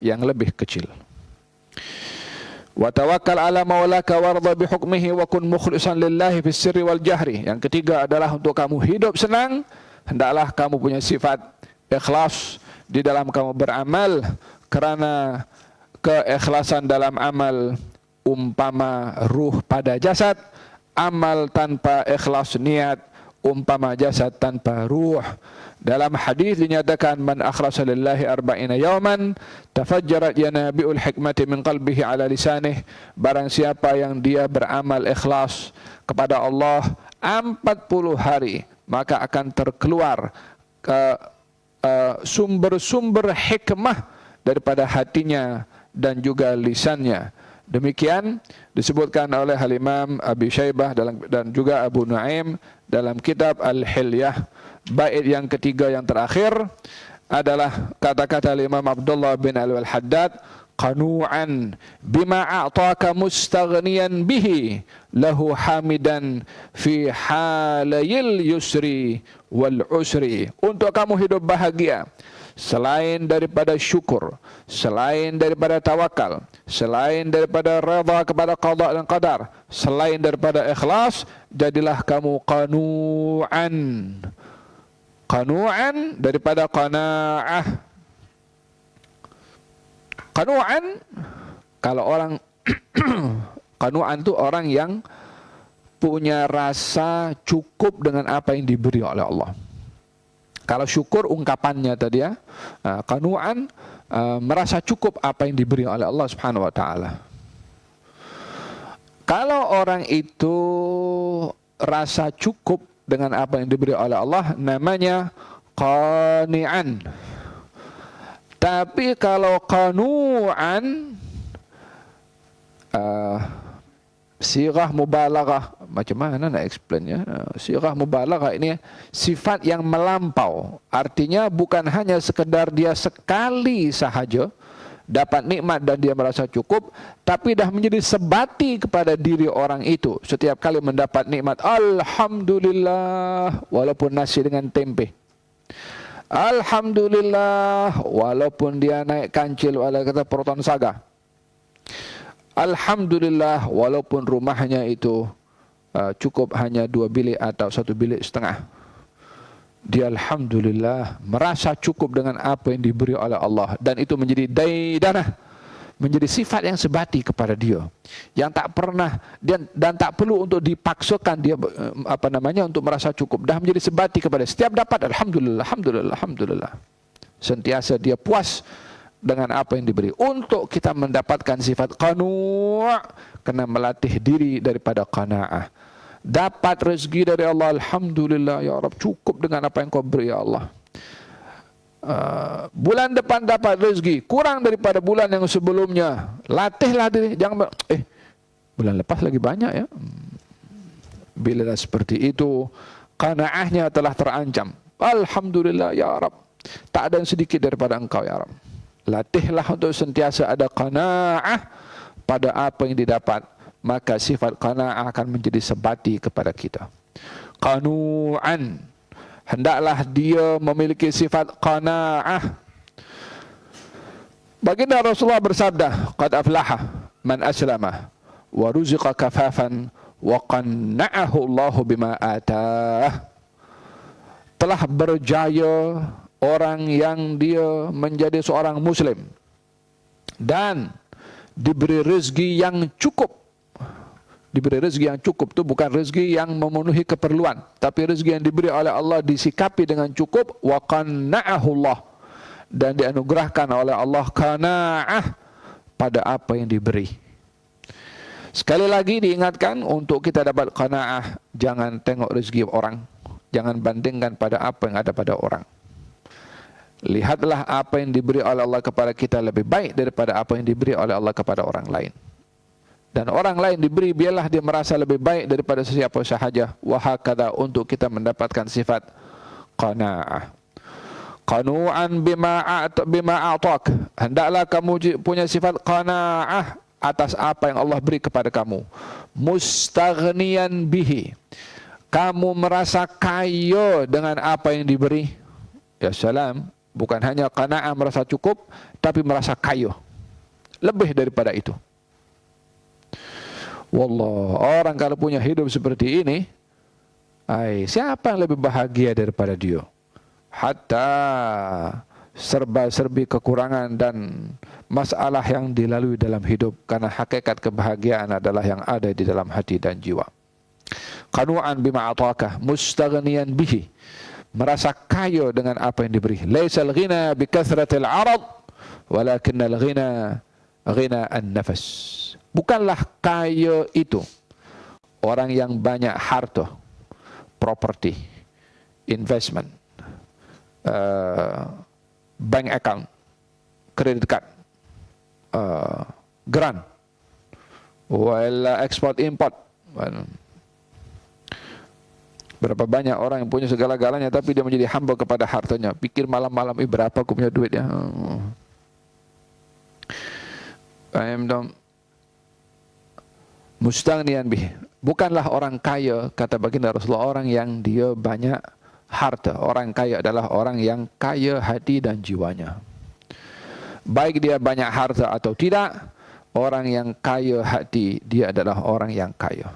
yang lebih kecil. Wa tawakkal ala maulaka warda bihukmihi wa kun mukhlishan lillahi fis sirri wal jahri. Yang ketiga adalah untuk kamu hidup senang, hendaklah kamu punya sifat ikhlas di dalam kamu beramal, kerana keikhlasan dalam amal umpama ruh pada jasad, amal tanpa ikhlas niat umpama jasad tanpa ruh. Dalam hadis dinyatakan, man akhlasa lillahi arba'ina yawman tafajjarat yanabi'ul hikmati min qalbihi ala lisanih. Barang siapa yang dia beramal ikhlas kepada Allah 40 hari, maka akan terkeluar sumber-sumber hikmah daripada hatinya dan juga lisannya. Demikian disebutkan oleh Al-Imam Abi Syaibah dan juga Abu Nuaim dalam kitab Al-Hilyah. Bait yang ketiga yang terakhir adalah kata-kata Imam Abdullah bin Al-Haddad, qanu'an bima a'taka mustaghniyan bihi lahu hamidan fi halayil yusri wal usri. Untuk kamu hidup bahagia, selain daripada syukur, selain daripada tawakal, selain daripada redha kepada qada dan qadar, selain daripada ikhlas, jadilah kamu qanu'an. Qanu'an daripada qana'ah. Qanu'an, kalau orang qanu'an itu orang yang punya rasa cukup dengan apa yang diberi oleh Allah. Kalau syukur ungkapannya tadi ya, qanu'an merasa cukup apa yang diberi oleh Allah Subhanahu wa taala. Kalau orang itu rasa cukup dengan apa yang diberi oleh Allah, namanya qani'an. Tapi kalau qanu'an, sirah mubalaghah, macam mana nak explainnya? Sirah mubalaghah ini sifat yang melampau. Artinya bukan hanya sekedar dia sekali sahaja dapat nikmat dan dia merasa cukup, tapi dah menjadi sebati kepada diri orang itu. Setiap kali mendapat nikmat, alhamdulillah, walaupun nasi dengan tempe. Alhamdulillah, walaupun dia naik kancil wala kata proton saga. Alhamdulillah, walaupun rumahnya itu cukup hanya 2 bilik atau 1 bilik setengah. Dia alhamdulillah merasa cukup dengan apa yang diberi oleh Allah, dan itu menjadi daidanah, menjadi sifat yang sebati kepada dia, yang tak pernah dan tak perlu untuk dipaksakan dia untuk merasa cukup. Dah menjadi sebati kepada setiap dapat alhamdulillah, alhamdulillah, alhamdulillah. Sentiasa dia puas dengan apa yang diberi. Untuk kita mendapatkan sifat qanu', kena melatih diri daripada qanaah. Dapat rezeki dari Allah, alhamdulillah ya Rabb, cukup dengan apa yang kau beri ya Allah. Bulan depan dapat rezeki kurang daripada bulan yang sebelumnya, latihlah diri, jangan bulan lepas lagi banyak ya. Bila seperti itu, qanaahnya telah terancam. Alhamdulillah ya Rabb, tak ada yang sedikit daripada engkau ya Rabb. Latihlah untuk sentiasa ada qanaah pada apa yang didapat, maka sifat qanaah akan menjadi sebati kepada kita. Qanu'an, hendaklah dia memiliki sifat qanaah. Baginda Rasulullah bersabda, qad aflaha man aslama wa ruziqa kafafan wa qanna'ahu Allah bima atah. Telah berjaya orang yang dia menjadi seorang muslim dan diberi rezeki yang cukup. Diberi rezeki yang cukup itu bukan rezeki yang memenuhi keperluan, tapi rezeki yang diberi oleh Allah disikapi dengan cukup. Wa qanna'ahu Allah, dan dianugerahkan oleh Allah qanaah pada apa yang diberi. Sekali lagi diingatkan, untuk kita dapat qanaah, jangan tengok rezeki orang, jangan bandingkan pada apa yang ada pada orang. Lihatlah apa yang diberi oleh Allah kepada kita lebih baik daripada apa yang diberi oleh Allah kepada orang lain. Dan orang lain diberi, biarlah dia merasa lebih baik daripada sesiapa sahaja. Wahakadha, untuk kita mendapatkan sifat qanaah. Qanu'an bima a'tak, hendaklah kamu punya sifat qanaah atas apa yang Allah beri kepada kamu. Mustaghniyan bihi, kamu merasa kaya dengan apa yang diberi. Ya salam, Bukan hanya qanaah merasa cukup, tapi merasa kaya. Lebih daripada itu. Wallah, orang kalau punya hidup seperti ini, siapa yang lebih bahagia daripada dia? Hatta serba-serbi kekurangan dan masalah yang dilalui dalam hidup, karena hakikat kebahagiaan adalah yang ada di dalam hati dan jiwa. Qanu'an bima ataka, mustaghniyan bihi, merasa kaya dengan apa yang diberi. Laisal ghina bi kathratil 'arad, walakinnal ghina ghina an-nafas. Bukanlah kaya itu orang yang banyak harta, property, investment, bank account, credit card, grant, export import. Berapa banyak orang yang punya segala-galanya tapi dia menjadi hamba kepada hartanya. Pikir malam-malam, berapa aku punya duit ya. Mustaghniyan bih. Bukanlah orang kaya, kata baginda Rasulullah, orang yang dia banyak harta. Orang kaya adalah orang yang kaya hati dan jiwanya. Baik dia banyak harta atau tidak, orang yang kaya hati, dia adalah orang yang kaya.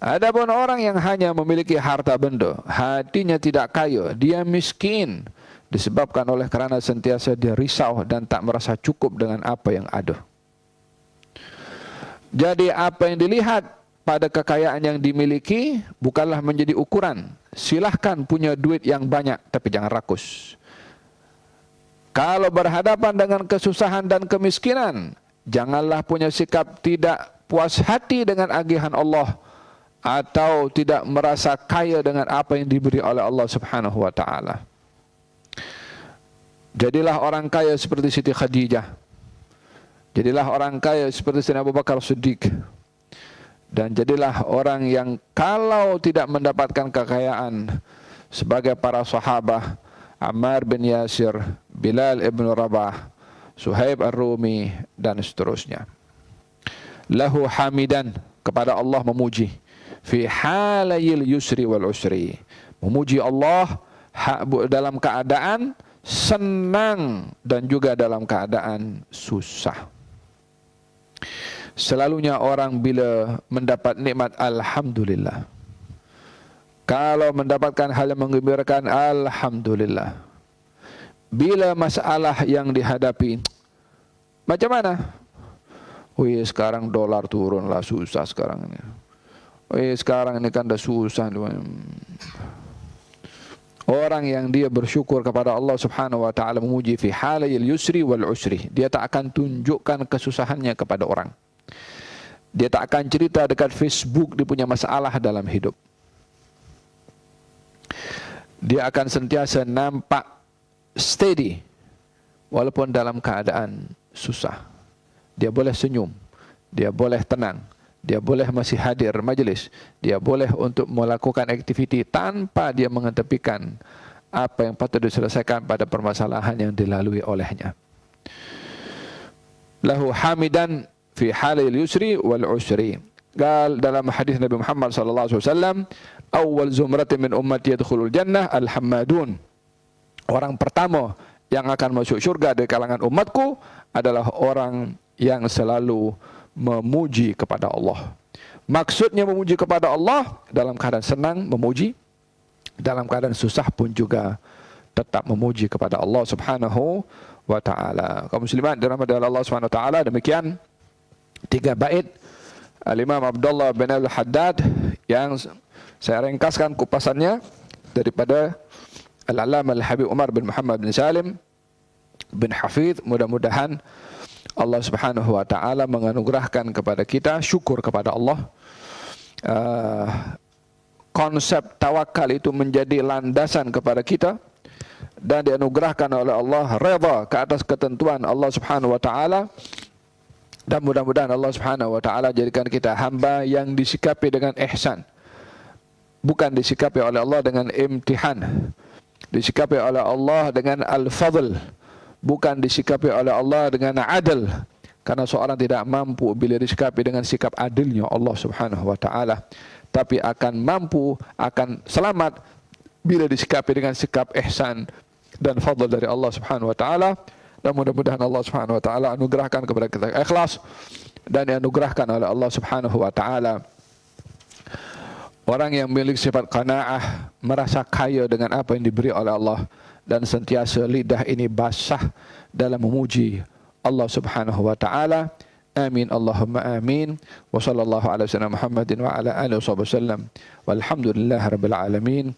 Adapun orang yang hanya memiliki harta benda, hatinya tidak kaya, dia miskin, disebabkan oleh kerana sentiasa dia risau dan tak merasa cukup dengan apa yang ada. Jadi apa yang dilihat pada kekayaan yang dimiliki bukanlah menjadi ukuran. Silahkan punya duit yang banyak, tapi jangan rakus. Kalau berhadapan dengan kesusahan dan kemiskinan, janganlah punya sikap tidak puas hati dengan agihan Allah, atau tidak merasa kaya dengan apa yang diberi oleh Allah Subhanahu wa ta'ala. Jadilah orang kaya seperti Siti Khadijah. Jadilah orang kaya seperti Sayyidina Abu Bakar Siddiq. Dan jadilah orang yang kalau tidak mendapatkan kekayaan sebagai para sahabat, Ammar bin Yasir, Bilal ibn Rabah, Suhaib ar-Rumi, dan seterusnya. Lahu hamidan, kepada Allah memuji. Fi halayil yusri wal usri, memuji Allah dalam keadaan senang dan juga dalam keadaan susah. Selalunya orang bila mendapat nikmat, alhamdulillah. Kalau mendapatkan hal yang menggembirakan, alhamdulillah. Bila masalah yang dihadapi, macam mana? Sekarang dolar turunlah, susah sekarang ini. Sekarang ini kan dah susah. Orang yang dia bersyukur kepada Allah Subhanahu wa ta'ala, memuji fi halayil yusri wal usri, dia tak akan tunjukkan kesusahannya kepada orang. Dia tak akan cerita dekat Facebook dia punya masalah dalam hidup. Dia akan sentiasa nampak steady walaupun dalam keadaan susah. Dia boleh senyum, dia boleh tenang, dia boleh masih hadir majlis, dia boleh untuk melakukan aktiviti tanpa dia mengetepikan apa yang patut diselesaikan pada permasalahan yang dilalui olehnya. Lahu hamidan fi halil yusri wal usri. Qal dalam hadis Nabi Muhammad sallallahu alaihi wasallam, awwal zumratin min ummati yadkhulul jannah al-hammadun. Orang pertama yang akan masuk syurga dari kalangan umatku adalah orang yang selalu memuji kepada Allah. Maksudnya memuji kepada Allah dalam keadaan senang memuji, dalam keadaan susah pun juga tetap memuji kepada Allah Subhanahu wa ta'ala. Kaum muslimat dirahmati Allah Subhanahu wa ta'ala, demikian 3 bait Al-Imam Abdullah bin Al-Haddad yang saya ringkaskan kupasannya daripada Al-Allamah Al-Habib Umar bin Muhammad bin Salim bin Hafidh. Mudah-mudahan Allah Subhanahu wa ta'ala menganugerahkan kepada kita syukur kepada Allah. Konsep tawakal itu menjadi landasan kepada kita dan dianugerahkan oleh Allah redha ke atas ketentuan Allah Subhanahu wa ta'ala. Dan mudah-mudahan Allah Subhanahu wa ta'ala jadikan kita hamba yang disikapi dengan ihsan, bukan disikapi oleh Allah dengan imtihan, disikapi oleh Allah dengan al-fadl, bukan disikapi oleh Allah dengan adil. Karena seorang tidak mampu bila disikapi dengan sikap adilnya Allah Subhanahu wa ta'ala, tapi akan mampu, akan selamat bila disikapi dengan sikap ihsan, dan fadl dari Allah Subhanahu wa taala. Dan mudah-mudahan Allah Subhanahu wa taala anugerahkan kepada kita ikhlas dan dianugerahkan oleh Allah Subhanahu wa taala orang yang memiliki sifat qanaah, merasa kaya dengan apa yang diberi oleh Allah dan sentiasa lidah ini basah dalam memuji Allah Subhanahu wa taala. Amin Allahumma amin. Wa sallallahu ala sayyidina Muhammadin wa ala alihi wasallam. Walhamdulillahirabbil alamin.